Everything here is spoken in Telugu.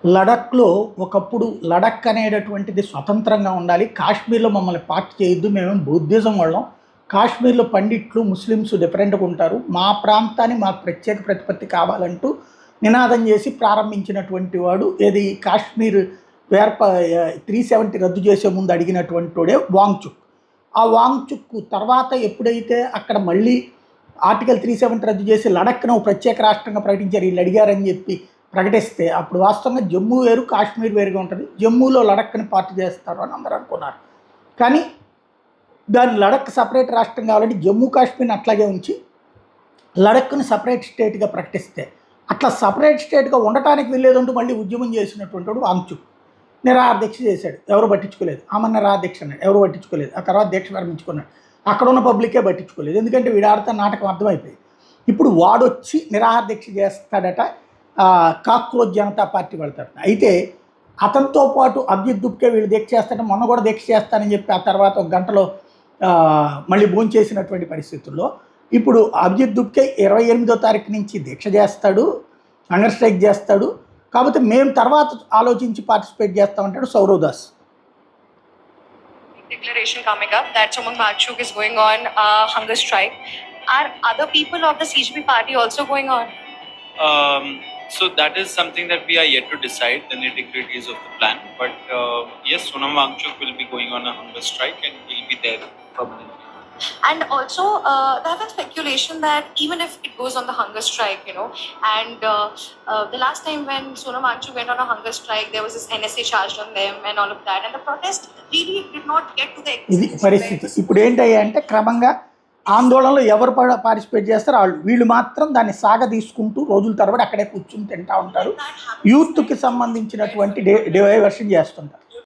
లడఖ్‌లో ఒకప్పుడు లడఖ్ అనేటటువంటిది స్వతంత్రంగా ఉండాలి. కాశ్మీర్‌లో మమ్మల్ని పార్ట్ చేయొద్దు. మేమేమో బుద్ధిజం వాళ్ళం. కాశ్మీర్‌లో పండిట్లు, ముస్లిమ్స్ డిఫరెంట్‌గా ఉంటారు. మా ప్రాంతాన్ని మాకు ప్రత్యేక ప్రతిపత్తి కావాలంటూ నినాదం చేసి ప్రారంభించినటువంటి వాడు ఏది కాశ్మీర్ 370 రద్దు చేసే ముందు అడిగినటువంటోడే వాంగ్‌చుక్. ఆ వాంగ్‌చుక్ తర్వాత ఎప్పుడైతే అక్కడ మళ్ళీ ఆర్టికల్ 370 రద్దు చేసి లడఖ్‌ను ఒక ప్రత్యేక రాష్ట్రంగా ప్రకటించారు. వీళ్ళు అడిగారని చెప్పి ప్రకటిస్తే అప్పుడు వాస్తవంగా జమ్మూ వేరు, కాశ్మీర్ వేరుగా ఉంటుంది. జమ్మూలో లడఖ్‌ని పార్ట్ చేస్తారు అని అందరూ అనుకున్నారు. కానీ దాన్ని లడఖ్ సపరేట్ రాష్ట్రం కావాలంటే జమ్మూ కాశ్మీర్ని అట్లాగే ఉంచి లడఖ్ని సపరేట్ స్టేట్గా ప్రకటిస్తే అట్లా సపరేట్ స్టేట్గా ఉండటానికి వెళ్ళేదంటూ మళ్ళీ ఉద్యమం చేసినటువంటి వాడు వాంగ్‌చుక్. నిరాహార దీక్ష చేశాడు, ఎవరు పట్టించుకోలేదు. ఆమె నిరాహార దీక్ష అన్నాడు, ఎవరు పట్టించుకోలేదు. ఆ తర్వాత దీక్ష విరమించుకున్నాడు. అక్కడ ఉన్న పబ్లికే పట్టించుకోలేదు, ఎందుకంటే వీడు ఆడుతున్న నాటకం అర్థమైపోయింది. ఇప్పుడు వాడొచ్చి నిరాహార దీక్ష చేస్తాడట, కాక్రోచ్ జనతా పార్టీ వెళ్తాడు. అయితే అతనితో పాటు అభిజిత్ దుప్కే వీళ్ళు దీక్ష చేస్తాడని మొన్న కూడా దీక్ష చేస్తానని చెప్పి ఆ తర్వాత ఒక గంటలో మళ్ళీ భోంచేసినటువంటి పరిస్థితుల్లో ఇప్పుడు అభిజిత్ దుప్కే 28వ తారీఖు నుంచి దీక్ష చేస్తాడు, హంగర్ స్ట్రైక్ చేస్తాడు. కాకపోతే మేము తర్వాత ఆలోచించి పార్టిసిపేట్ చేస్తామంటాడు Sourav Das. Declaration coming up that Somnath Wangchuk is going on hunger strike. Are other people of the CGP party also going on? So that is something that we are yet to decide, the nitty-gritties of the plan. But yes, Sonam Wangchuk will be going on a hunger strike and he'll be there permanently. And also, there have been speculation that even if it goes on the hunger strike, and the last time when Sonam Wangchuk went on a hunger strike, there was this NSA charged on them and all of that, and the protest really did not get to the ఇది పరిస్థితి. ఇప్పుడు ఏంటయ్యా అంటే క్రమంగా ఆందోళనలో ఎవరు పార్టిసిపేట్ చేస్తారో వాళ్ళు, వీళ్ళు మాత్రం దాన్ని సాగ తీసుకుంటూ రోజుల తరబడి అక్కడే కూర్చుని తింటూ ఉంటారు. యూత్కి సంబంధించినటువంటి డైవర్షన్ చేస్తుంటారు.